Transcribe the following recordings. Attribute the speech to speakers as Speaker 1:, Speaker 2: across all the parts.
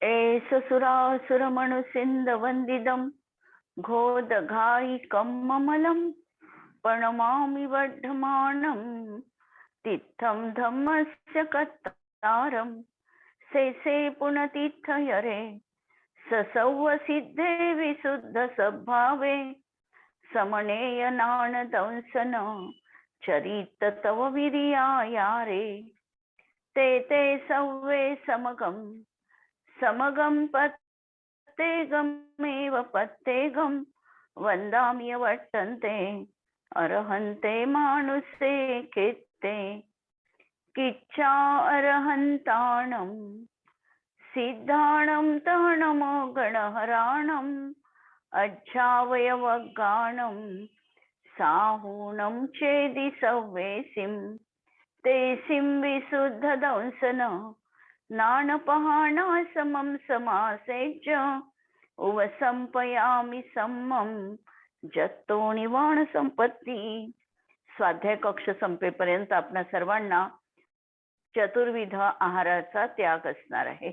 Speaker 1: एषसुरासुरमणुसिन्धवन्दितं घोदघायिकममलं प्रणमामि वर्धमानं तीर्थं धम्मस्य कर्तारं शेषे पुण्यतीर्थहरे ससौवसिद्धे विशुद्धसद्भावे समनेय नाणदंसन चरित तव विरियायारे ते ते सव्वे समगं पत्तेगमेव पत्तेगं वन्दाम्य वर्तन्ते अर्हन्ते मानुषे कित्ते किच्चा अर्हन्ताणं सिद्धाणं तणमो गणहराणम् अज्झावयवगाणं साहूणं चेदि सव्वेसिं तेसिं विशुद्धदंसन नानपहाणा समं समासेज्य उवसंपयामि सम्मं जत्तो निवाण संपत्ती. स्वाध्याय कक्ष संपेपर्यंत आपणा सर्वांना चतुर्विध आहाराचा त्याग असणार आहे.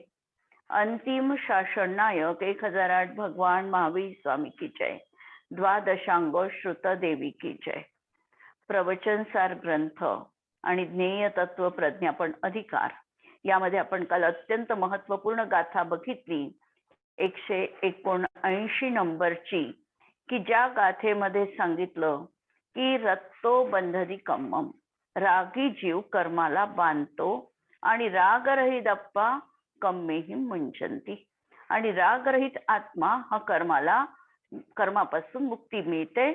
Speaker 1: अंतिम शासन नायक 1008 भगवान महावीर स्वामी की जय. द्वादशांगो श्रुत देवी की जय. प्रवचन सार ग्रंथ आणि ज्ञेय तत्व प्रज्ञापन अधिकार यामध्ये आपण काल अत्यंत महत्वपूर्ण गाथा बघितली 179 नंबरची, की ज्या गाथेमध्ये सांगितलं की रत्तो बंधदी कम्मम, रागी जीव कर्माला बांधतो आणि रागरहित अप्पा कम्मेही मुंचंती, आणि रागरहित आत्मा हा कर्मापासून मुक्ती मिळते,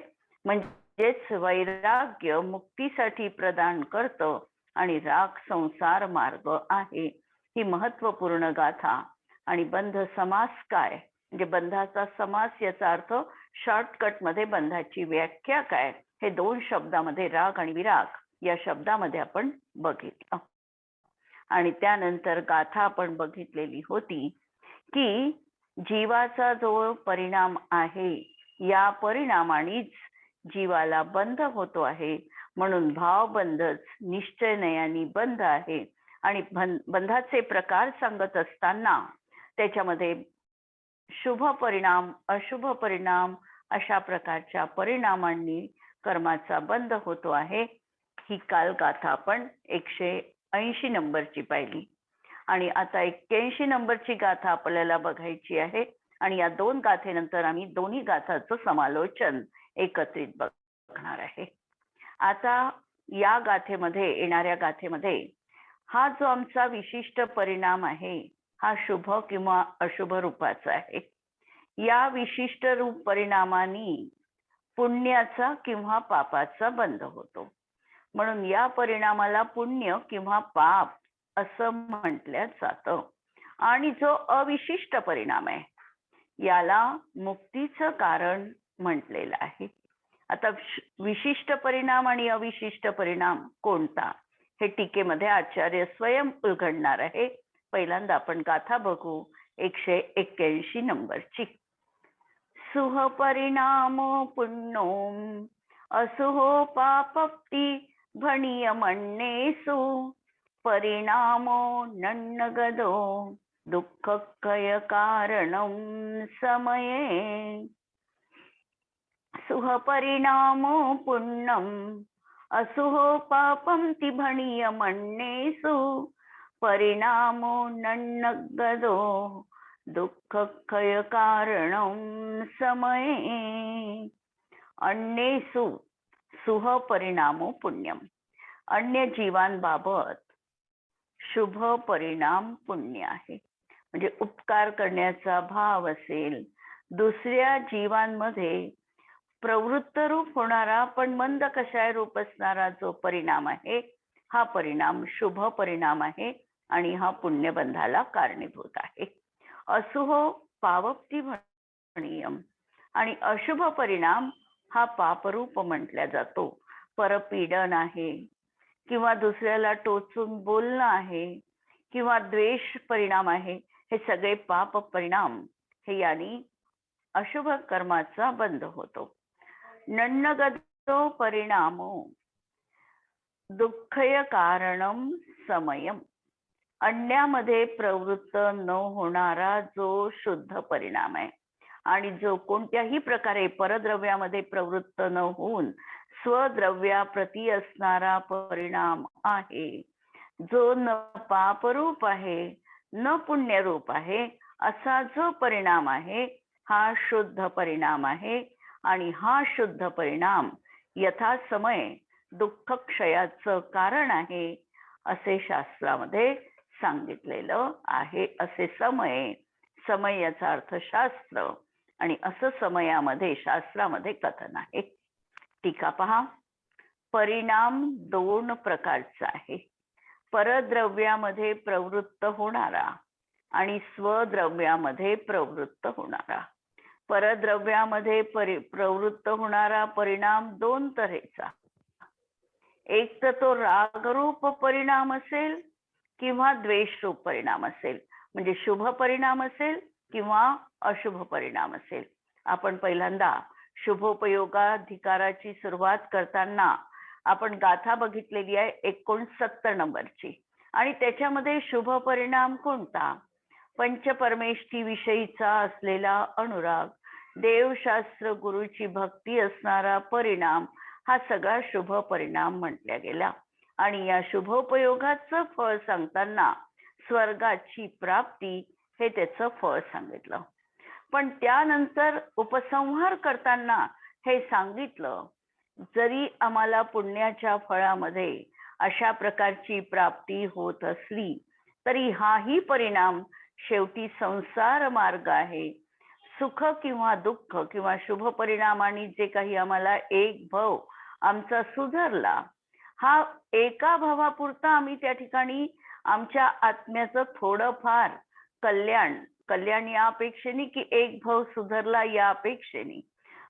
Speaker 1: म्हणजेच वैराग्य मुक्तीसाठी प्रदान करतं आणि राग संसार मार्ग आहे. ही महत्वपूर्ण गाथा. आणि बंध समास काय, म्हणजे बंधाचा समास याचा अर्थ शॉर्टकट मध्ये बंधाची व्याख्या काय, हे 2 शब्दामध्ये राग आणि विराग या शब्दामध्ये आपण बघितलं. आणि त्यानंतर गाथा आपण बघितलेली होती की जीवाचा जो परिणाम आहे या परिणामानेच जीवाला बंध होतो आहे, म्हणून भावबंधच निश्चयनयानी बंध आहे. आणि बंधाचे प्रकार सांगत असताना त्याच्यामध्ये शुभ परिणाम अशुभ परिणाम अशा प्रकारच्या परिणामांनी कर्माचा बंध होतो आहे. ही काल गाथा आपण 180 नंबरची पाहिली. आणि आता 81 नंबरची गाथा आपल्याला बघायची आहे. आणि या 2 गाथेनंतर आम्ही दोन्ही गाथांचं समालोचन एकत्रित बघणार आहे. आता या गाथेमध्ये, येणाऱ्या गाथेमध्ये, हा जो आमचा विशिष्ट परिणाम आहे हा शुभ किंवा अशुभ रूपाचा आहे. या विशिष्ट रूप परिणामाने पुण्याचा किंवा पापाचा बंध होतो, म्हणून या परिणामाला पुण्य किंवा पाप असं म्हटलं जातं. आणि जो अविशिष्ट परिणाम आहे याला मुक्तीचं कारण म्हटलेलं आहे. आता विशिष्ट परिणाम आणि अविशिष्ट परिणाम कोणता हे टीकेमध्ये आचार्य स्वयं उलगडणार आहे. पहिल्यांदा आपण गाथा बघू 181 नंबरची. सुह परिणामो पुण्यो असुहो पापप्ती भणीय मन्नेसु परिणामो नन्नगदो दुःखकय कारणं समये. सुह परिणामो पुण्यम असुहो पापं ति भणीय मन्नेसु परिणामो नन्नगदो दुःखकय कारणं समये. अन्येषु सुह परिणामो पुण्यम, अन्य जीवांबाबत शुभ परिणाम पुण्य आहे. म्हणजे उपकार करण्याचा भाव असेल, दुसऱ्या जीवांमध्ये प्रवृत्त रूप होणारा पण मंद कषाय रूप असणारा जो परिणाम आहे हा परिणाम शुभ परिणाम आहे आणि हा पुण्यबंधाला कारणीभूत आहे. असुहो पावप्ती भणीयम, आणि अशुभ परिणाम हा पापरूप म्हटला जातो. परपीडन आहे किंवा दुसऱ्याला टोचून बोलणं आहे किंवा द्वेष परिणाम आहे, हे सगळे पाप परिणाम हे यानी अशुभ कर्माचा बंध होतो. नन्नगदो परिणामो दुःखय कारणम समयम, आणण्यामध्ये प्रवृत्त न होणारा जो शुद्ध परिणाम आहे, आणि जो कोणत्याही प्रकारे परद्रव्यामध्ये प्रवृत्त न होऊन स्वद्रव्याप्रती असणारा परिणाम आहे, जो न पापरूप आहे न पुण्यरूप आहे, असा जो परिणाम आहे हा शुद्ध परिणाम आहे. आणि हा शुद्ध परिणाम यथासमय दुःख क्षयाचं कारण आहे असे शास्त्रामध्ये सांगितलेलं आहे. असे समय, समय याचा अर्थ शास्त्र, आणि असं समयामध्ये शास्त्रामध्ये कथन आहे. टीका पहा. परिणाम दोन प्रकारचा आहे, परद्रव्यामध्ये प्रवृत्त होणारा आणि स्वद्रव्यामध्ये प्रवृत्त होणारा. परद्रव्यामध्ये प्रवृत्त होणारा परिणाम दोन तऱ्हेचा. एक तर तो रागरूप परिणाम असेल किंवा द्वेषरूप परिणाम असेल, म्हणजे शुभ परिणाम असेल किंवा अशुभ परिणाम असेल. आपण पहिल्यांदा शुभोपयोगाधिकाराची सुरुवात करताना आपण गाथा बघितलेली आहे 69 नंबरची, आणि त्याच्यामध्ये शुभ परिणाम कोणता? पंचपरमेष्ठी विषयीचा असलेला अनुराग, देवशास्त्र गुरुची भक्ती असणारा परिणाम, हा सगळा शुभ परिणाम म्हटल्या गेला. आणि या शुभोपयोगाचं फळ सांगताना स्वर्गाची प्राप्ती हे त्याचं फळ सांगितलं. पण त्यानंतर उपसंहार करताना हे सांगितलं, जरी आम्हाला पुण्याच्या फळामध्ये अशा प्रकारची प्राप्ती होत असली तरी हाही परिणाम शेवटी संसार मार्ग आहे. सुख किंवा दुःख किंवा शुभ परिणामाने जे काही आम्हाला एक भाव आमचा सुधारला, हा एका भावापुरता आम्ही त्या ठिकाणी आमच्या आत्म्याचं थोडंफार कल्याण या अपेक्षेने, की एक भाव सुधारला या अपेक्षेने,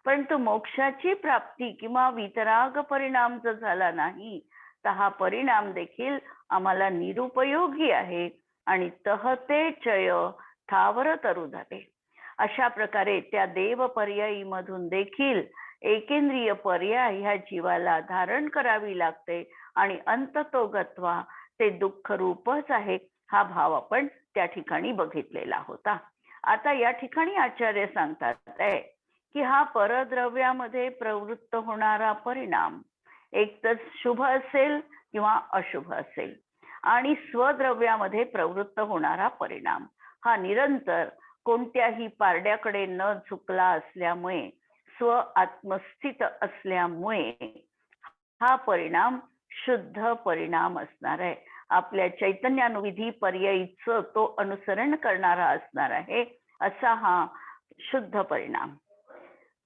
Speaker 1: परंतु मोक्षाची प्राप्ती किंवा वितराग परिणाम जर झाला नाही तर हा परिणाम देखील आम्हाला निरुपयोगी आहे. आणि तहते चय थावर तरु धरे, अशा प्रकारे त्या देव पर्यायी मधून देखील एकेंद्रिय पर्याय ह्या जीवाला धारण करावी लागते, आणि अंततोगत्वा ते दुःख रूपच आहे, हा भाव आपण त्या ठिकाणी बघितलेला होता. आता या ठिकाणी आचार्य सांगतात की हा परद्रव्यामध्ये प्रवृत्त होणारा परिणाम एक तर शुभ असेल किंवा अशुभ असेल, आणि स्वद्रव्यामध्ये प्रवृत्त होणारा परिणाम हा निरंतर कोणत्याही पारड्याकडे न झुकला असल्यामुळे, स्व आत्मस्थित असल्यामुळे हा परिणाम शुद्ध परिणाम असणार आहे. आपल्या चैतन्यानुविधी पर्यायीचं तो अनुसरण करणारा असणार आहे, असा हा शुद्ध परिणाम.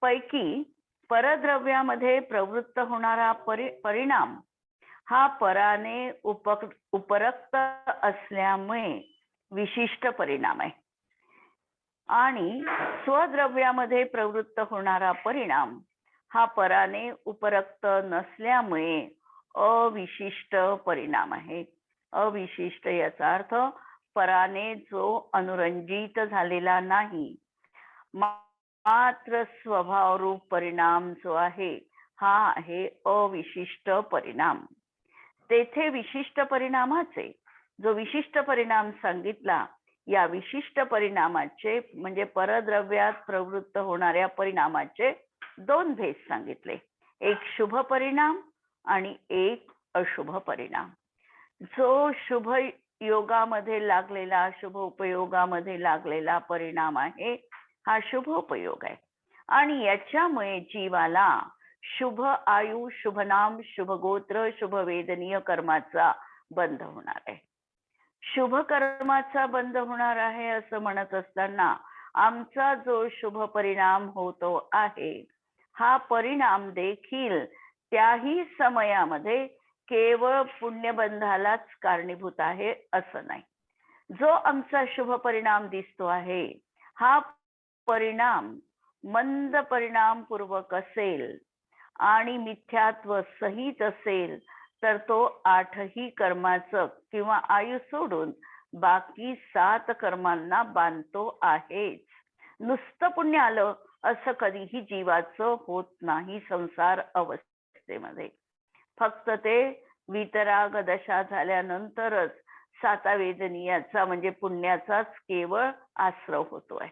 Speaker 1: पैकी परद्रव्यामध्ये प्रवृत्त होणारा परिणाम हा पराने उपरक्त असल्यामुळे विशिष्ट परिणाम आहे, आणि स्वद्रव्यामध्ये प्रवृत्त होणारा परिणाम हा पराने उपरक्त नसल्यामुळे अविशिष्ट परिणाम आहे. अविशिष्ट याचा अर्थ पराने जो अनुरंजित झालेला नाही, मात्र स्वभावरूप परिणाम जो आहे हा आहे अविशिष्ट परिणाम. तेथे विशिष्ट परिणामाचे, जो विशिष्ट परिणाम सांगितला, या विशिष्ट परिणामाचे म्हणजे परद्रव्यात प्रवृत्त होणाऱ्या परिणामाचे दोन भेद सांगितले, एक शुभ परिणाम आणि एक अशुभ परिणाम. जो शुभ योगामध्ये लागलेला, शुभ उपयोगामध्ये लागलेला परिणाम आहे हा शुभ उपयोग आहे, आणि याच्यामुळे जीवाला शुभ आयु, शुभ नाम, शुभ गोत्र, शुभ वेदनीय कर्माचा बंध होणार आहे. शुभ कर्माचा बंध होणार आहे असं म्हणत असताना आमचा जो शुभ परिणाम होतो आहे, हा परिणाम देखील त्याही समयामध्ये केवळ पुण्यबंधालाच कारणीभूत आहे असं नाही. जो आमचा शुभ परिणाम दिसतो आहे हा परिणाम मंद परिणाम पूर्वक असेल आणि मिथ्यात्व सहित असेल तर तो 8ही कर्माचं किंवा आयु सोडून बाकी 7 कर्मांना बांधतो आहेच. नुसतं पुण्य आलं असं कधीही जीवाचं होत नाही संसार अवस्थेमध्ये. फक्त ते वितराग दशा झाल्यानंतरच साता वेदनीयाचा म्हणजे पुण्याचाच केवळ आश्रव होतोय.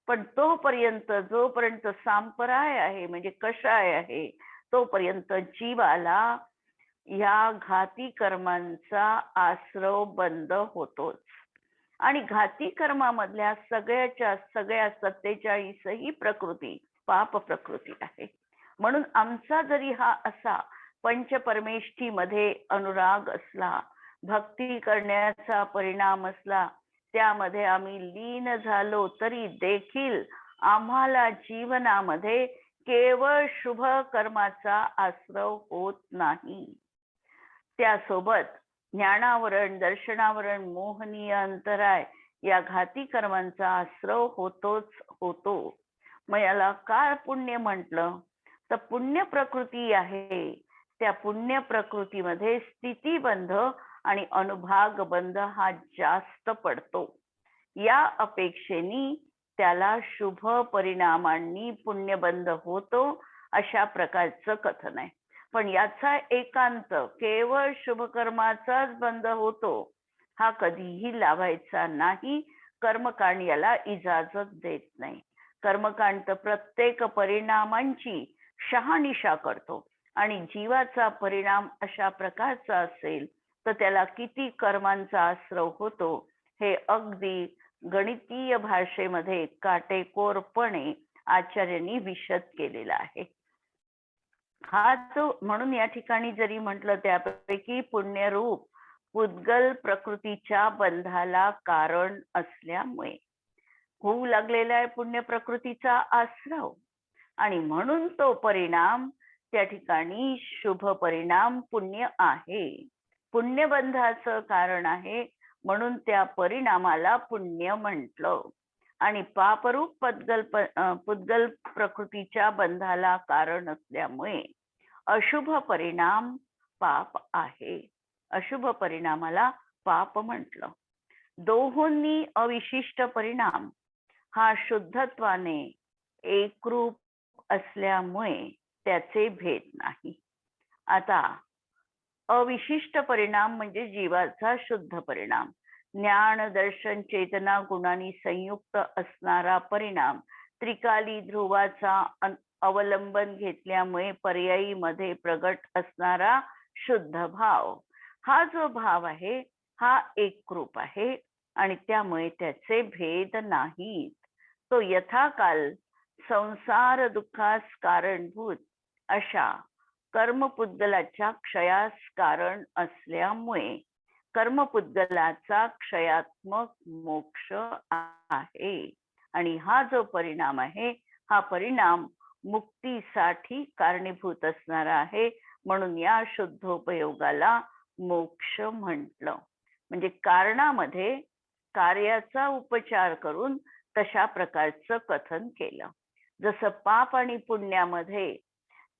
Speaker 1: पण तोपर्यंत जोपर्यंत सांप्रदाय आहे म्हणजे कषाय आहे तोपर्यंत जीवाला या घाती कर्मांचा आश्रव बंद होतोच. आणि घाती कर्मामधल्या सगळ्याच्या सगळ्या 47 ही प्रकृती पाप प्रकृती आहे. म्हणून आमचा जरी हा असा पंचपरमेष्ठीमध्ये अनुराग असला, भक्ती करण्याचा परिणाम असला, त्यामध्ये आम्ही लीन झालो तरी देखील आम्हाला जीवनामध्ये केवळ शुभ कर्माचा आश्रव होत नाही. त्यासोबत ज्ञानावरण, दर्शनावरण, मोहनीय अंतराय या घाती कर्मांचा आश्रव होतोच होतो. मग याला काय पुण्य म्हटलं? तर पुण्य प्रकृती आहे त्या पुण्य प्रकृतीमध्ये स्थितीबंध आणि अनुभाग बंध हा जास्त पडतो. या अपेक्षेने त्याला शुभ परिणामांनी पुण्यबंध होतो अशा प्रकारचं कथन आहे. पण याचा एकांत केवळ शुभकर्माचाच बंद होतो हा कधीही लावायचा नाही. कर्मकांड याला इजाजत देत नाही. कर्मकांड प्रत्येक परिणामांची शहानिशा करतो आणि जीवाचा परिणाम अशा प्रकारचा असेल तर त्याला किती कर्मांचा आश्रव होतो हे अगदी गणितीय भाषेमध्ये काटेकोरपणे आचार्यांनी विशद केलेला आहे. हा जो म्हणून या ठिकाणी जरी म्हटलं त्यापैकी पुण्यरूप पुद्गल प्रकृतीच्या बंधाला कारण असल्यामुळे होऊ लागलेला आहे पुण्य प्रकृतीचा आश्रव आणि म्हणून तो परिणाम त्या ठिकाणी शुभ परिणाम पुण्य आहे. पुण्यबंधाचं कारण आहे म्हणून त्या परिणामाला पुण्य म्हटलं. आणि पापरूप पुद्गल प्रकृतीच्या बंधाला कारण असल्यामुळे अशुभ परिणाम पाप आहे. अशुभ परिणामाला पाप म्हटलं. दोहोंनी अविशिष्ट परिणाम हा शुद्धत्वाने एकरूप असल्यामुळे त्याचे भेद नाही. आता अविशिष्ट परिणाम म्हणजे जीवाचा शुद्ध परिणाम, ज्ञान दर्शन चेतना गुणांनी संयुक्त असणारा परिणाम, त्रिकाली ध्रुवाचा अवलंबन घेतल्यामुळे पर्यायी मध्ये प्रगट असणारा शुद्ध भाव. हा जो भाव आहे हा एकरूप आहे आणि त्यामुळे त्याचे भेद नाहीत. तो यथाकाल संसार दुःखास कारणभूत अशा कर्मपुद्गलाच्या क्षयास कारण असल्यामुळे कर्मपुद्गलाचा क्षयात्मक मोक्ष आहे. आणि हा जो परिणाम आहे हा परिणाम मुक्तीसाठी कारणीभूत असणारा आहे. म्हणून या शुद्धोपयोगाला मोक्ष म्हटलं. म्हणजे कारणामध्ये कार्याचा उपचार करून तशा प्रकारचं कथन केलं. जसं पाप आणि पुण्यामध्ये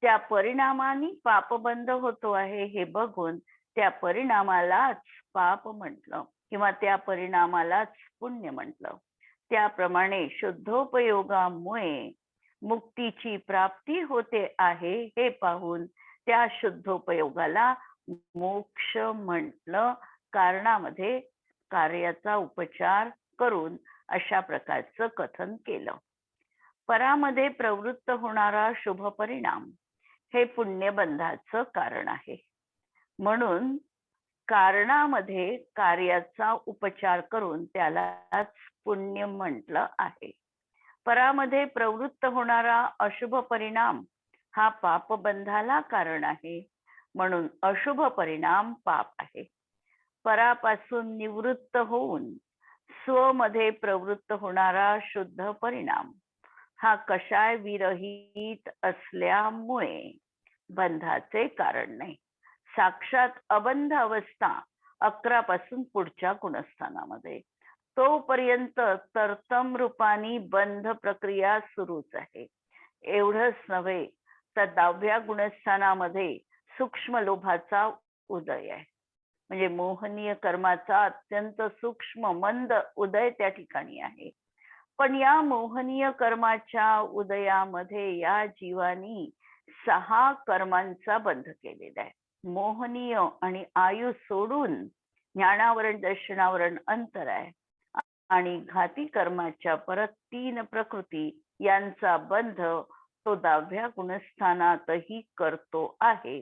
Speaker 1: त्या परिणामाने पाप बंद होतो आहे हे बघून त्या परिणामालाच पाप म्हटलं किंवा त्या परिणामालाच पुण्य म्हटलं. त्याप्रमाणे शुद्धोपयोगामुळे मुक्तीची प्राप्ती होते आहे हे पाहून त्या शुद्धोपयोगाला मोक्ष म्हटलं. कारणामध्ये कार्याचा उपचार करून अशा प्रकारचं कथन केलं. परामध्ये प्रवृत्त होणारा शुभ परिणाम हे पुण्यबंधाचं कारण आहे. म्हणून कारणामध्ये कार्याचा उपचार करून त्यालाच पुण्य म्हटलं आहे. परामध्ये प्रवृत्त होणारा अशुभ परिणाम हा पापबंधाला कारण आहे. म्हणून अशुभ परिणाम पाप आहे. परापासून निवृत्त होऊन स्वमध्ये प्रवृत्त होणारा शुद्ध परिणाम हा कषाय विरहित असल्यामुळे बंधाचे कारण नाही. साक्षात अबंध अवस्था 11 पासून पुढच्या गुणस्थानामध्ये तोपर्यंत तरतम रूपानी बंध प्रक्रिया सुरूच आहे. एवढंच नव्हे तर 10व्या गुणस्थानामध्ये सूक्ष्म लोभाचा उदय आहे. म्हणजे मोहनीय कर्माचा अत्यंत सूक्ष्म मंद उदय त्या ठिकाणी आहे. पण या मोहनीय कर्माच्या उदयामध्ये या जीवानी 6 कर्मांचा बंध केलेला आहे. मोहनीय आणि आयु सोडून ज्ञानावरण, दर्शनावरण, अंतराय आणि घाती कर्माच्या परत 3 प्रकृती यांचा बंध तो 10व्या गुणस्थानातही करतो आहे.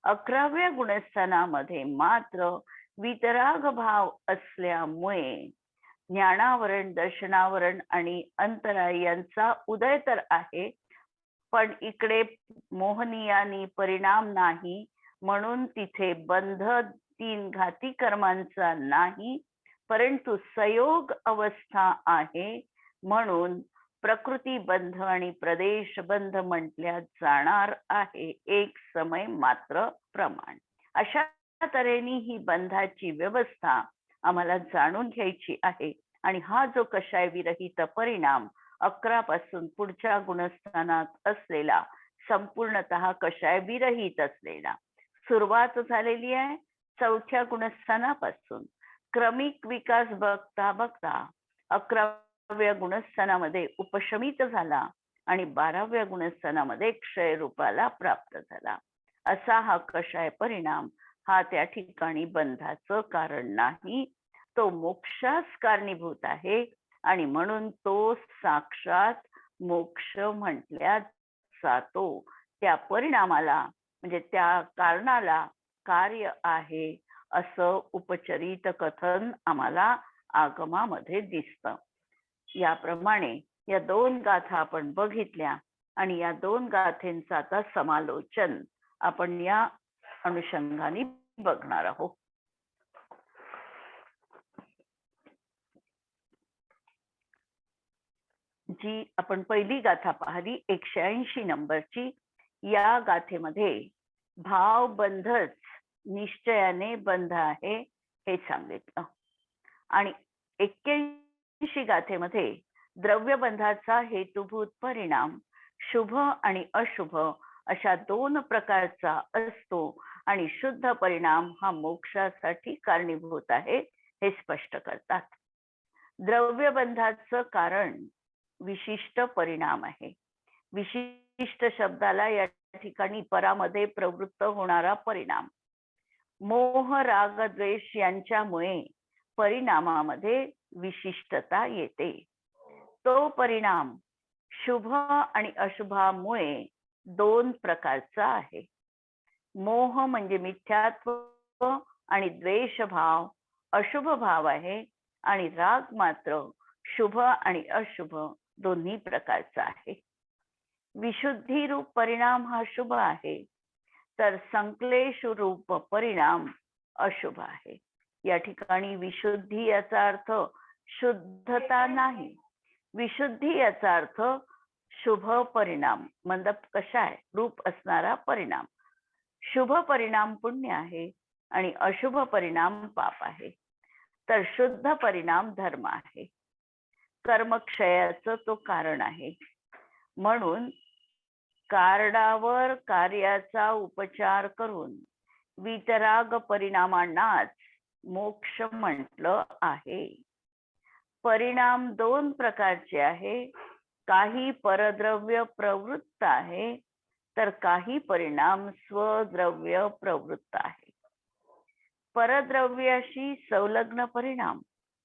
Speaker 1: 11व्या गुणस्थानामध्ये मात्र वितराग भाव असल्यामुळे ज्ञानावरण, दर्शनावरण आणि अंतराय यांचा उदय तर आहे, पण इकडे मोहनीयानी परिणाम नाही, म्हणून तिथे बंध 3 घाती कर्मांचा नाही, परंतु संयोग अवस्था आहे, म्हणून प्रकृती बंध आणि प्रदेश बंध म्हटल्या जाणार आहे, एक समय मात्र प्रमाण. अशा तऱ्हेने ही बंधाची व्यवस्था आम्हाला जाणून घ्यायची आहे. आणि हा जो कषाय विरहित परिणाम 11 पासून पुढच्या गुणस्थानात असलेला, संपूर्णतः कषाय विरहित असलेला, सुरुवात झालेली आहे 4थ्या गुणस्थानापासून. क्रमिक विकास बघता बघता 11व्या गुणस्थानामध्ये उपशमित झाला आणि 12व्या गुणस्थानामध्ये क्षय रूपाला प्राप्त झाला. असा हा कषाय परिणाम हा त्या ठिकाणी बंधाचं कारण नाही, तो मोक्षास कारणीभूत आहे आणि म्हणून तो साक्षात मोक्ष म्हटल्या जातो. त्या परिणामाला म्हणजे त्या कारणाला कार्य आहे असं उपचरित कथन आम्हाला आगमामध्ये दिसतं. याप्रमाणे या 2 गाथा आपण बघितल्या आणि या 2 गाथेंचं आता समालोचन आपण या अनुषंगाने बघणार आहोत. जी आपण पहिली गाथा पाहिली 180 नंबरची, या गाथेमध्ये भाव बंधच निश्चयाने बंध आहे हे सांगितलं आणि 81 गाथेमध्ये द्रव्यबंधाचा हेतुभूत परिणाम शुभ आणि अशुभ अशा 2 प्रकारचा असतो आणि शुद्ध परिणाम हा मोक्षासाठी कारणीभूत आहे हे स्पष्ट करतात. द्रव्यबंधाचं कारण विशिष्ट परिणाम आहे. विशिष्ट शब्दाला या ठिकाणी परामध्ये प्रवृत्त होणारा परिणाम. मोह, राग, द्वेष यांच्यामुळे परिणामामध्ये विशिष्टता येते. तो परिणाम शुभ आणि अशुभामुळे 2 प्रकारचा आहे. मोह म्हणजे मिथ्यात्व आणि द्वेष भाव अशुभ भाव आहे आणि राग मात्र शुभ आणि अशुभ दोन्ही प्रकारचा आहे. विशुद्धी रूप परिणाम हा शुभ आहे, तर संक्लेश रूप परिणाम अशुभ आहे. या ठिकाणी विशुद्धी याचा अर्थ शुद्धता नाही, विशुद्धी याचा अर्थ शुभ परिणाम म्हणजे कषाय रूप असणारा परिणाम. शुभ परिणाम पुण्य आहे आणि अशुभ परिणाम पाप आहे, तर शुद्ध परिणाम धर्म आहे. कर्मक्षयाचं तो कारण आहे, म्हणून कारणावर कार्याचा उपचार करून वितराग परिणामांनाच मोक्ष म्हटलं आहे. परिणाम 2 प्रकारचे आहे, काही परद्रव्य प्रवृत्त आहे तर काही परिणाम स्वद्रव्य प्रवृत्त आहे. परद्रव्याशी संलग्न परिणाम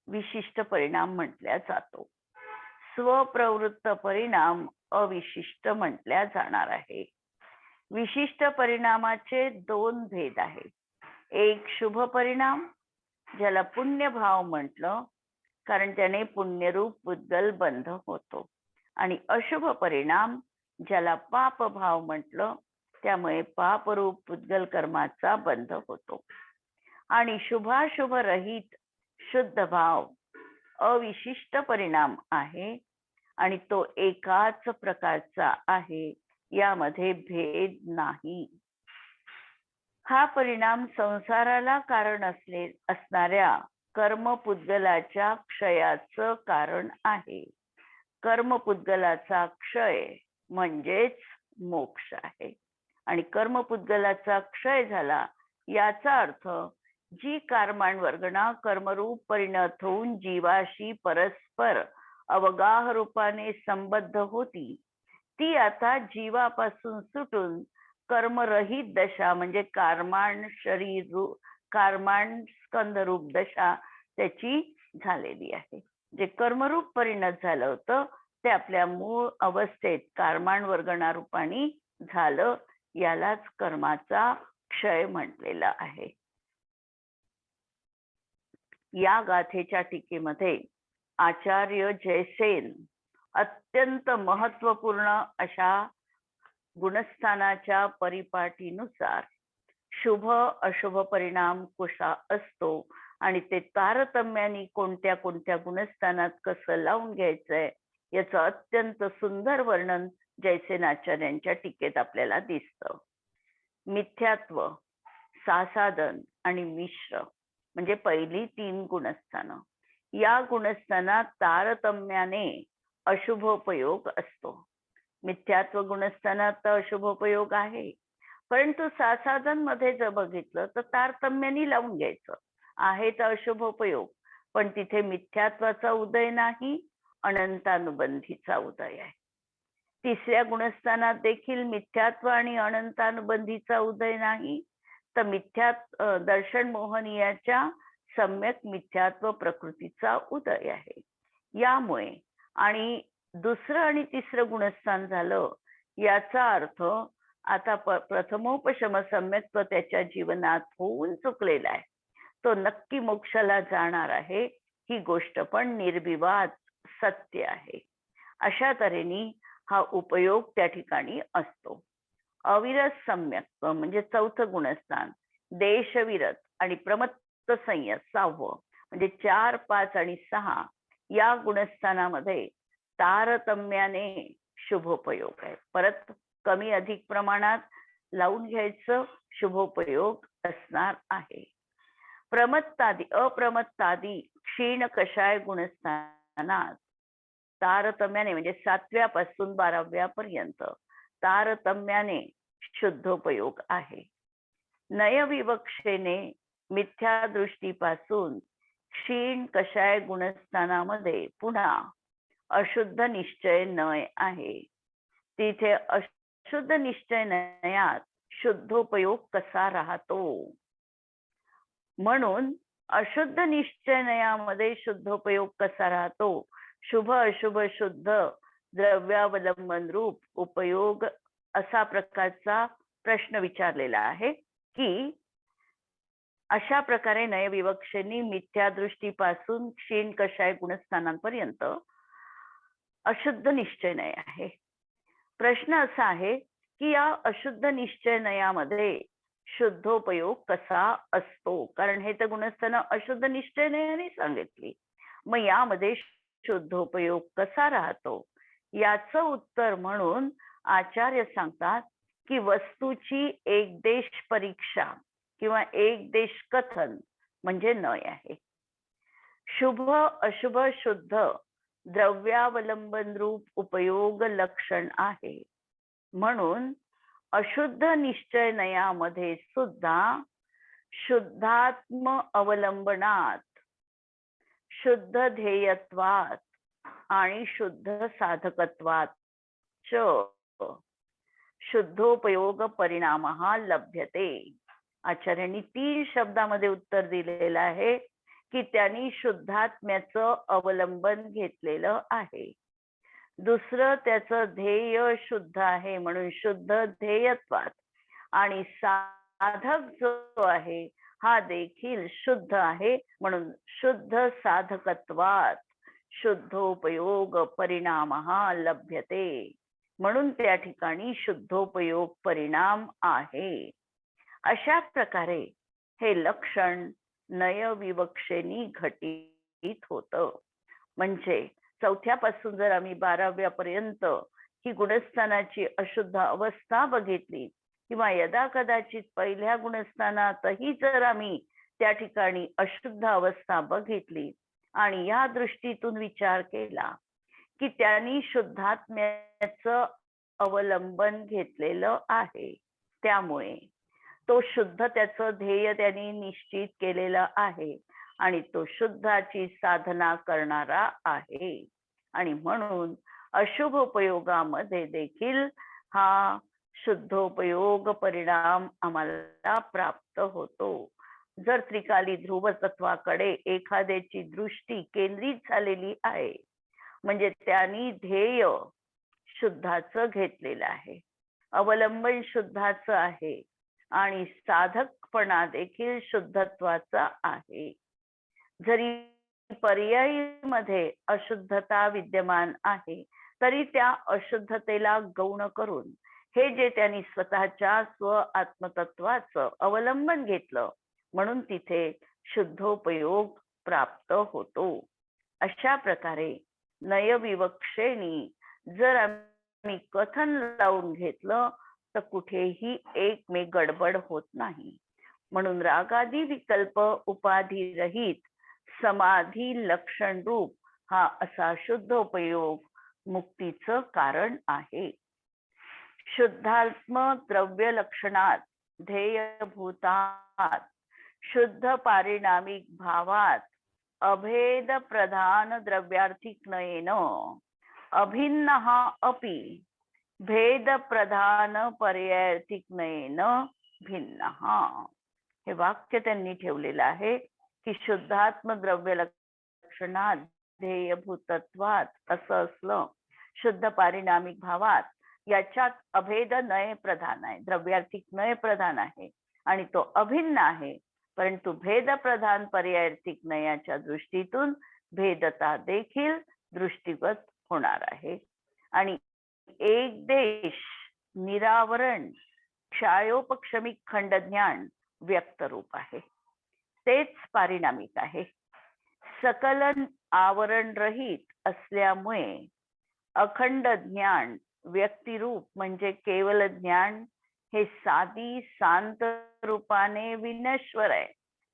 Speaker 1: विशिष्ट परिणाम म्हटल्या जातो. स्वप्रवृत्त परिणाम अविशिष्ट म्हटल्या जाणार आहे. विशिष्ट परिणामाचे 2 भेद आहेत. एक शुभ परिणाम ज्याला पुण्यभाव म्हटलं, कारण त्याने पुण्यरूप पुद्गल बंध होतो, आणि अशुभ परिणाम ज्याला पाप भाव म्हटलं, त्यामुळे पापरूप पुद्गल कर्माचा बंध होतो. आणि शुभाशुभ रहित शुद्ध भाव अविशिष्ट परिणाम आहे आणि तो एकाच प्रकारचा आहे, यामध्ये भेद नाही. हा परिणाम संसाराला कारण असणाऱ्या कर्मपुद्गलाच्या क्षयाचं कारण आहे. कर्मपुद्गलाचा क्षय म्हणजेच मोक्ष आहे आणि कर्मपुद्गलाचा क्षय झाला याचा अर्थ जी कर्माण वर्गणा कर्मरूप परिणत होऊन जीवाशी परस्पर अवगाह रूपाने संबद्ध होती, ती आता जीवापासून सुटून कर्मरहित दशा म्हणजे कर्माण स्कंदरूप दशा त्याची झालेली आहे. जे कर्मरूप परिणत झालं होतं ते आपल्या मूळ अवस्थेत कारमाण वर्गणा रूपाने झालं. यालाच कर्माचा क्षय म्हटलेलं आहे. या गाथेच्या टीकेमध्ये आचार्य जयसेन अत्यंत महत्वपूर्ण अशा गुणस्थानाच्या परिपाटीनुसार शुभ अशुभ परिणाम कसा असतो आणि ते तारतम्याने कोणत्या कोणत्या गुणस्थानात कसं लावून घ्यायचंय याचं अत्यंत सुंदर वर्णन जयसेनाचार्यांच्या टीकेत आपल्याला दिसतं. मिथ्यात्व, सासादन आणि मिश्र म्हणजे पहिली 3 गुणस्थानं. या गुणस्थानात तारतम्याने अशुभोपयोग असतो. मिथ्यात्व गुणस्थानात तर अशुभोपयोग आहे, परंतु सासादन मध्ये जर बघितलं तर तारतम्याने लावून घ्यायचं आहे. तर अशुभोपयोग, पण तिथे मिथ्यात्वाचा उदय नाही, अनंतानुबंधीचा उदय आहे. तिसऱ्या गुणस्थानात देखील मिथ्यात्व आणि अनंतानुबंधीचा उदय नाही, तर दर्शन मोहनीयाच्या सम्यक मिथ्यात्व प्रकृतीचा उदय आहे. यामुळे आणि दुसरं आणि तिसरं गुणस्थान झालं याचा अर्थ आता प्रथमोपशम सम्यक्त्व त्याच्या जीवनात होऊन चुकलेला आहे, तो नक्की मोक्षाला जाणार आहे, ही गोष्ट पण निर्विवाद सत्य आहे. अशा तऱ्हेने हा उपयोग त्या ठिकाणी असतो. अविरत सम्यक्त्व म्हणजे 4थं गुणस्थान, देशविरत आणि प्रमत्त संयत 6वं म्हणजे 4, 5 आणि 6 या गुणस्थानामध्ये तारतम्याने शुभोपयोग आहे. परत कमी अधिक प्रमाणात लावून घ्यायचं शुभोपयोग असणार आहे. प्रमत्तादी अप्रमत्तादी क्षीण कषाय गुणस्थानात तारतम्याने म्हणजे 7व्या पासून 12व्या पर्यंत तारतम्याने शुद्धोपयोग आहे. नयविवक्षेने मिथ्या दृष्टीपासून क्षीण कषाय गुणस्थानामध्ये पुन्हा अशुद्ध निश्चय नय आहे. तिथे अशुद्ध निश्चय नयात शुद्धोपयोग कसा राहतो, म्हणून अशुद्ध निश्चय नयामध्ये शुद्धोपयोग कसा राहतो, शुभ अशुभ शुद्ध द्रव्यावलंबन रूप उपयोग असा प्रकारचा प्रश्न विचारलेला आहे की अशा प्रकारे नयविवक्षेनी मिथ्या दृष्टीपासून क्षीण कषाय गुणस्थानांपर्यंत अशुद्ध निश्चय नय आहे. प्रश्न असा आहे की या अशुद्ध निश्चय नयामध्ये शुद्धोपयोग कसा असतो, कारण हे तर गुणस्थान अशुद्ध निश्चय नयाने सांगितली, मग यामध्ये शुद्धोपयोग कसा राहतो याचं उत्तर म्हणून आचार्य सांगतात की वस्तूची एकदेश परीक्षा किंवा एकदेश कथन म्हणजे नय आहे. शुभ अशुभ शुद्ध द्रव्यावलंबन रूप उपयोग लक्षण आहे, म्हणून अशुद्ध निश्चय नयामध्ये सुद्धा शुद्धात्म अवलंबनात, शुद्ध ध्येयत्वात आणि शुद्ध साधकत्वात शुद्धोपयोग परिणाम लभ्यते. आचार्यांनी 3 शब्दामध्ये उत्तर दिलेलं आहे की त्यांनी शुद्धात्म्याचं अवलंबन घेतलेलं आहे. दुसरं त्याचं ध्येय शुद्ध आहे म्हणून शुद्ध ध्येयत्वात, आणि साधक जो आहे हा देखील शुद्ध आहे म्हणून शुद्ध साधकत्वात शुद्धोपयोग परिणाम लभ्यते, म्हणून त्या ठिकाणी शुद्धोपयोग परिणाम आहे. अशा प्रकारे हे लक्षण नयविवक्षेनी घटित होतं. म्हणजे 4थ्या पासून जर आम्ही 12व्या पर्यंत ही गुणस्थानाची अशुद्ध अवस्था बघितली किंवा यदा कदाचित पहिल्या गुणस्थानातही जर आम्ही त्या ठिकाणी अशुद्ध अवस्था बघितली आणि या दृष्टीतून विचार केला की त्यांनी शुद्धात्म्याचं अवलंबन घेतलेलं आहे, त्यामुळे तो शुद्ध त्याचं ध्येय त्यांनी निश्चित केलेलं आहे आणि तो शुद्धाची साधना करणारा आहे, आणि म्हणून अशुभोपयोगामध्ये देखील हा शुद्धोपयोग परिणाम आम्हाला प्राप्त होतो. जर त्रिकाली ध्रुव तत्वाकडे एखाद्याची दृष्टी केंद्रित झालेली आहे, म्हणजे त्यांनी ध्येय शुद्धाचं घेतलेलं आहे, अवलंबन शुद्धाचं आहे आणि साधकपणा देखील शुद्धत्वाचा आहे. जरी पर्यायीमध्ये अशुद्धता विद्यमान आहे, तरी त्या अशुद्धतेला गौण करून हे जे त्यांनी स्वतःच्या स्व आत्मतत्वाचं अवलंबन घेतलं, म्हणून तिथे शुद्धोपयोग प्राप्त होतो. अशा प्रकारे नयविवक्षेनी जर आम्ही कथन लावून घेतलं तर कुठेही एकमेव गडबड होत नाही. म्हणून रागादी विकल्प उपाधी रहित समाधी लक्षण रूप हा असा शुद्धोपयोग मुक्तीचं कारण आहे. शुद्धात्म द्रव्य लक्षणात ध्येयभूतात शुद्ध पारिणामिक भावात अभेद प्रधान द्रव्यार्थिक नयेन अभिन्न अपि भेद प्रधान पर्यायार्थिक नयेन भिन्न. हे वाक्य त्यांनी ठेवलेलं आहे की शुद्धात्म द्रव्य लक्षणात ध्येयभूतत्वात असं असलं, शुद्ध पारिणामिक भावात याच्यात अभेद नय प्रधान आहे, द्रव्यार्थिक नय प्रधान आहे आणि तो अभिन्न आहे, परंतु भेद प्रधान पर्यायार्थिक नयाच्या दृष्टीतून भेदता देखील दृष्टीगत होणार आहे. आणि एक देश निरावरण क्षायोपक्षमिक खंडज्ञान व्यक्त रूप आहे, तेच पारिणामिक आहे. सकलन आवरण रहित असल्यामुळे अखंड ज्ञान व्यक्तिरूप म्हणजे केवल ज्ञान हे साधी शांत रूपाने विनश्वर आहे.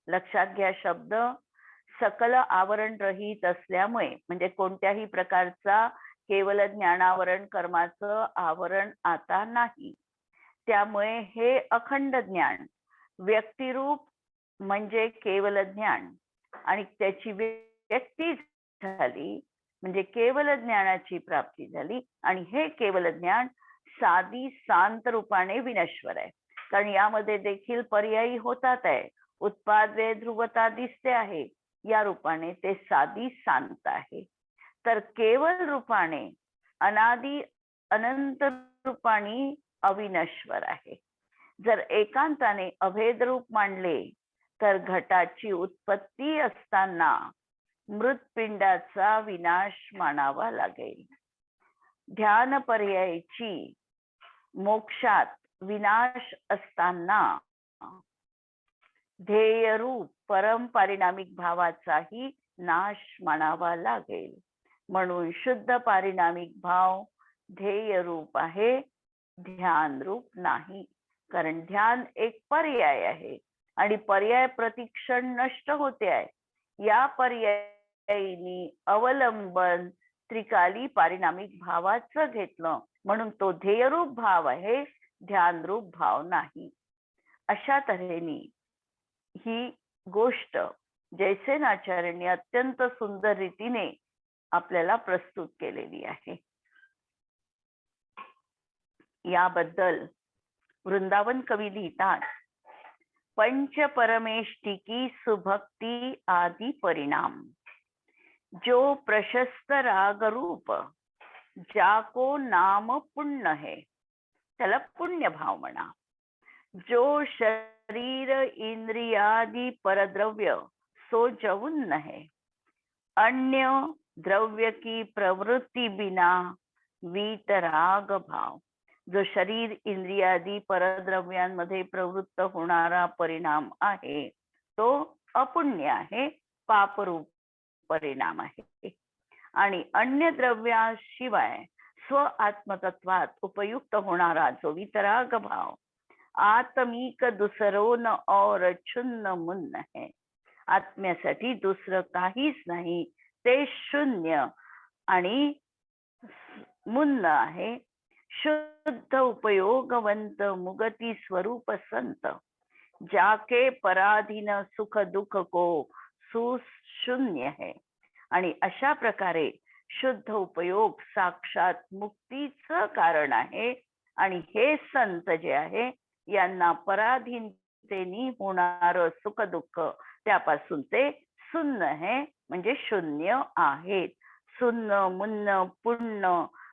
Speaker 1: लक्षात घ्या शब्द, सकल आवरण रहित असल्यामुळे म्हणजे कोणत्याही प्रकारचा केवल ज्ञानावरण कर्माचं आवरण आता नाही, त्यामुळे हे अखंड ज्ञान व्यक्तिरूप म्हणजे केवल ज्ञान आणि त्याची व्यक्ती झाली म्हणजे केवल ज्ञानाची प्राप्ती झाली आणि हे केवल ज्ञान साधी शांत रूपाने विनश्वर आहे. कारण यामध्ये देखील पर्यायी होतात आहे, उत्पादे ध्रुवता दिसते आहे, या रूपाने ते साधी शांत आहे. तर केवल रूपाने अनादी अनंत रूपाने अविनश्वर आहे. जर एकांताने अभेद रूप मांडले तर घटाची उत्पत्ती असताना मृतपिंडाचा विनाश मानावा लागेल. ध्यान पर्यायची मोक्षात विनाश असताना ध्येयरूप परम पारिणामिक भावाचाही नाश मानावा लागेल. म्हणून शुद्ध पारिणामिक भाव ध्येय रूप आहे, ध्यान रूप नाही. कारण ध्यान एक पर्याय आहे आणि पर्याय प्रतिक्षण नष्ट होते आहे. या पर्यायीनी अवलंबन त्रिकाली पारिणामिक भावाचं घेतलं म्हणून तो ध्येयरूप भाव आहे, ध्यानरूप भाव नाही. अशा तऱ्हेने ही गोष्ट जयसेनाचार्यांनी अत्यंत सुंदर रीतीने आपल्याला प्रस्तुत केलेली आहे. याबद्दल वृंदावन कवी लिहितात, पंच परमेष्टि सुभक्ति आदि परिणाम जो प्रशस्त राग रूप जाको नाम पुण्य है त्याला पुण्य भाव म्हणा. जो शरीर इंद्रियादि परद्रव्य सो जवुन्न है. अन्य द्रव्य की प्रवृत्ति बिना वीतराग भाव. जो शरीर इंद्रियादी परद्रव्यांमध्ये प्रवृत्त होणारा परिणाम आहे तो अपुण्य आहे, पापरूप परिणाम आहे. आणि अन्य द्रव्याशिवाय स्व आत्मतत्वात उपयुक्त होणारा जो वितराग भाव आत्मिक दुसरो न और क्षुन्न मुन्न है. आत्म्यासाठी दुसरं काहीच नाही, ते शून्य आणि मुन्न आहे. शुद्ध उपयोगवंत मुगती स्वरूप संत जाके पराधीन सुख दुख को सुशून्य है. आणि अशा प्रकारे शुद्ध उपयोग साक्षात मुक्तीचं कारण आहे आणि हे संत जे आहे यांना पराधीन तेनी होणार सुख दुःख त्यापासून ते सुन्न हे म्हणजे शून्य आहेत. सुन्न मुन्न पुण्य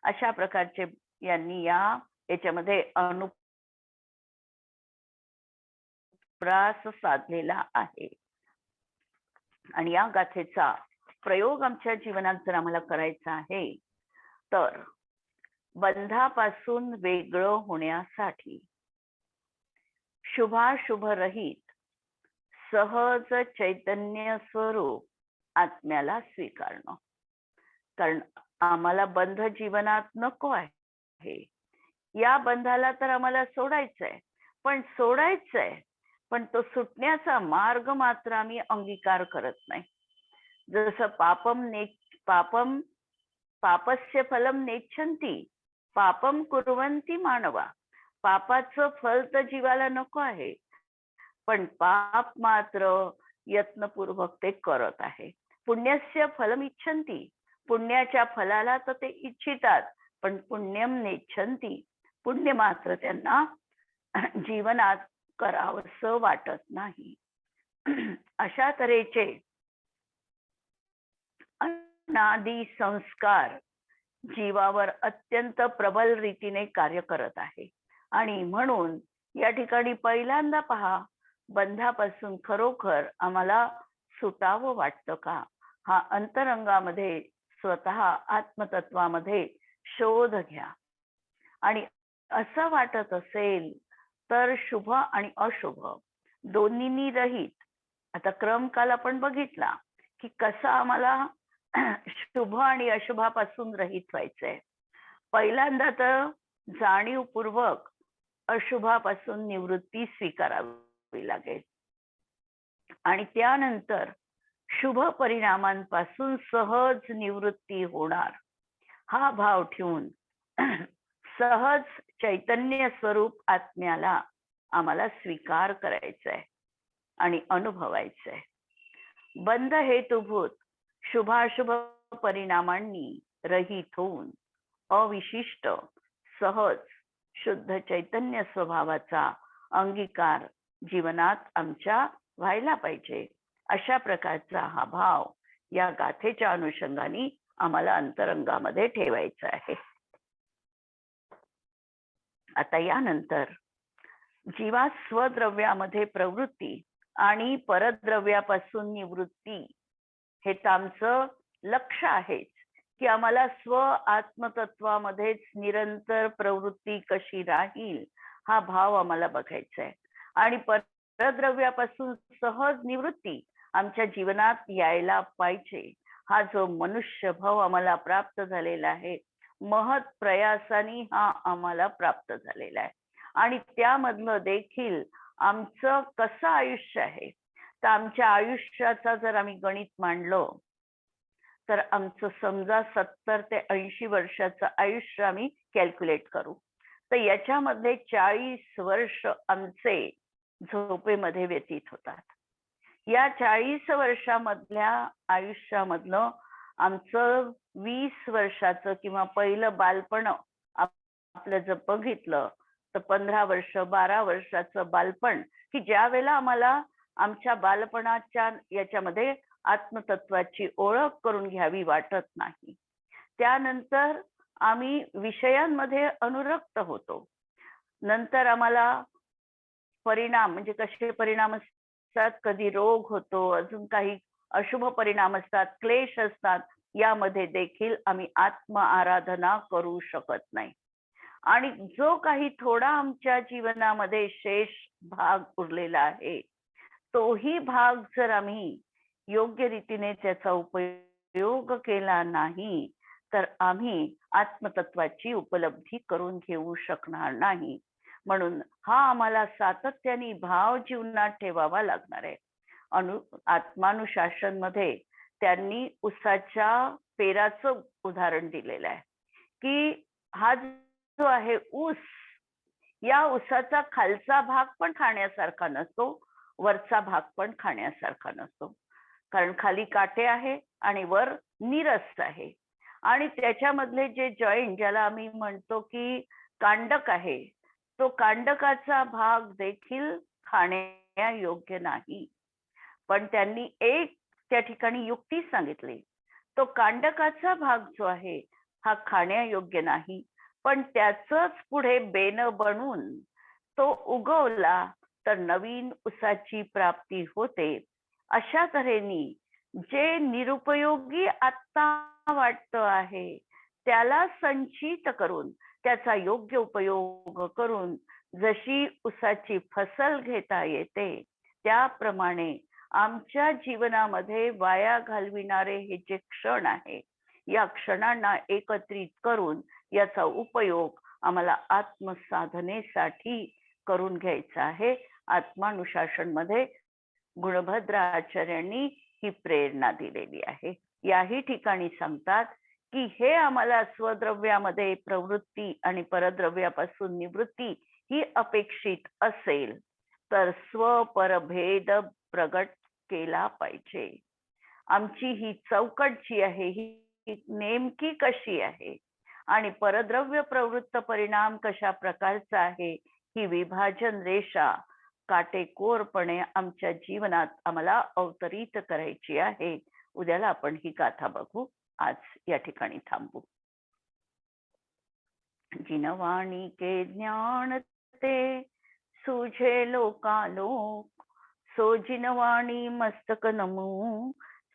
Speaker 1: अशा प्रकारचे यांनी याच्यामध्ये अनुप्रास साधलेला आहे. आणि या गाथेचा प्रयोग आमच्या जीवनात जर आम्हाला करायचा आहे तर बंधापासून वेगळं होण्यासाठी शुभाशुभ रहित सहज चैतन्य स्वरूप आत्म्याला स्वीकारणं. कारण आम्हाला बंध जीवनात नको आहे. या बंधाला तर आम्हाला सोडायचंय, पण तो सुटण्याचा मार्ग मात्र आम्ही अंगीकार करत नाही. जसं पापस्य फलम नेच्छन्ति पापम कुर्वन्ति मानवा. पापाचं फल तर जीवाला नको आहे, पण पाप मात्र यत्नपूर्वक ते करत आहे. पुण्यस्य फलम इच्छन्ति पुण्याच्या फलाला तर ते इच्छितात, पण पुण्यम नेच्छन्ति पुण्य मात्र त्यांना जीवनात करावंसं वाटत नाही. अशा तऱ्हेचे अनादि संस्कार जीवावर अत्यंत प्रबल रीतीने कार्य करत आहे. आणि म्हणून या ठिकाणी पहिल्यांदा पहा, बंधापासून खरोखर आम्हाला सुटावं वाटतं का, हा अंतरंगामध्ये स्वतः आत्मतत्वामध्ये शोध घ्या. आणि असं वाटत असेल तर शुभ आणि अशुभ दोन्हींनी रहित, आता क्रम काल आपण बघितला की कसं आम्हाला शुभ आणि अशुभापासून रहित व्हायचंय. पहिल्यांदा तर जाणीवपूर्वक अशुभापासून निवृत्ती स्वीकारावी लागेल आणि त्यानंतर शुभ परिणामांपासून सहज निवृत्ती होणार हा भाव ठेवून सहज चैतन्य स्वरूप आत्म्याला आम्हाला स्वीकार करायचा आहे आणि अनुभवायचं आहे. बंध हेतुभूत शुभाशुभ परिणामांनी रहित होऊन अविशिष्ट सहज शुद्ध चैतन्य स्वभावाचा अंगीकार जीवनात आमच्या व्हायला पाहिजे. अशा प्रकारचा हा भाव या गाथेच्या अनुषंगाने आम्हाला अंतरंगामध्ये ठेवायचा आहे. आता यानंतर जीवा स्वद्रव्यामध्ये प्रवृत्ती आणि परद्रव्यापासून निवृत्ती हे आमचं लक्ष आहे की आम्हाला स्व आत्मतत्वामध्येच निरंतर प्रवृत्ती कशी राहील हा भाव आम्हाला बघायचा आहे. आणि परद्रव्यापासून सहज निवृत्ती आमच्या जीवनात यायला पाहिजे. हा जो मनुष्य भाव आम्हाला प्राप्त झालेला आहे, महत् प्रयासाने हा आम्हाला प्राप्त झालेला आहे. आणि त्यामधलं देखील आमचं कसं आयुष्य आहे, तर आमच्या आयुष्याचा जर आम्ही गणित मांडलं तर आमचं समजा 70 ते 80 वर्षाचं आयुष्य आम्ही कॅल्क्युलेट करू, तर याच्यामध्ये 40 वर्ष आमचे झोपेमध्ये व्यतीत होतात. या 40 वर्षामधल्या आयुष्यामधलं आमचं 20 वर्षाचं किंवा पहिलं बालपण आपलं जर बघितलं तर 15 वर्ष 12 वर्षाचं बालपण, की ज्या वेळेला आम्हाला आमच्या बालपणाच्या याच्यामध्ये आत्मतत्वाची ओळख करून घ्यावी वाटत नाही. त्यानंतर आम्ही विषयांमध्ये अनुरक्त होतो. नंतर आम्हाला परिणाम म्हणजे कसे परिणाम असतात, कधी रोग होतो, अजून काही अशुभ परिणाम असतात, क्लेश असतात. यामध्ये देखील आम्ही आत्म आराधना करू शकत नाही. आणि जो काही थोडा आमच्या जीवनामध्ये शेष भाग उरलेला आहे, तोही भाग जर आम्ही योग्य रीतीने त्याचा उपयोग केला नाही तर आम्ही आत्मतत्वाची उपलब्धी करून घेऊ शकणार नाही. म्हणून हा आम्हाला सातत्याने भाव जीवनात ठेवावा लागणार आहे. आत्मानुशासन मध्ये त्यांनी उसाच्या पेराचं उदाहरण दिलेलं आहे की हा जो आहे ऊस, या ऊसाचा खालचा भाग पण खाण्यासारखा नसतो, वरचा भाग पण खाण्यासारखा नसतो. कारण खाली काटे आहे आणि वर नीरस आहे. आणि त्याच्यामधले जे जॉईंट ज्याला आम्ही म्हणतो की कांडक आहे, तो कांडकाचा भाग देखील खाण्यायोग्य नाही. पण त्यांनी एक त्या ठिकाणी युक्ती सांगितली. तो कांडकाचा भाग जो आहे हा खाण्यायोग्य नाही, पण त्याचंच पुढे बेन बनून तो उगवला तर नवीन उसाची प्राप्ती होते. अशा तऱ्हेने जे निरुपयोगी आत्ता वाटतं आहे, त्याला संचित करून त्याचा योग्य उपयोग करून जशी उसाची फसल घेता येते, त्याप्रमाणे आमच्या जीवनामध्ये वाया घालविणारे हे जे क्षण आहे, या क्षणांना एकत्रित करून याचा उपयोग आम्हाला आत्मसाधनेसाठी करून घ्यायचा आहे. आत्मानुशासन मध्ये गुणभद्र आचार्यांनी ही प्रेरणा दिलेली आहे. याही ठिकाणी सांगतात की हे आम्हाला स्वद्रव्यामध्ये प्रवृत्ती आणि परद्रव्यापासून निवृत्ती ही अपेक्षित असेल तर स्वपरभेद प्रगट केला पाहिजे. आमची ही चौकट जी आहे ही नेमकी कशी आहे आणि परद्रव्य प्रवृत्त परिणाम कशा प्रकारचा आहे, ही विभाजन रेषा काटेकोरपणे आमच्या जीवनात आम्हाला अवतरित करायची आहे. उद्याला आपण ही गाथा बघू. आज या ठिकाणी थांबू. जिनवाणी के ज्ञान ते सूझे लोकालोक, सो जिनवाणी मस्तक नमो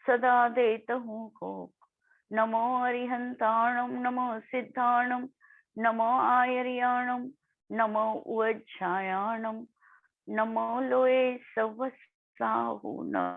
Speaker 1: सदा देत हूँ घोक. नमो अरिहंताणम, नमो सिद्धाणम, नमो आयर्याणम, नमो उज्जायाणम, नमो लोये सवसाहून.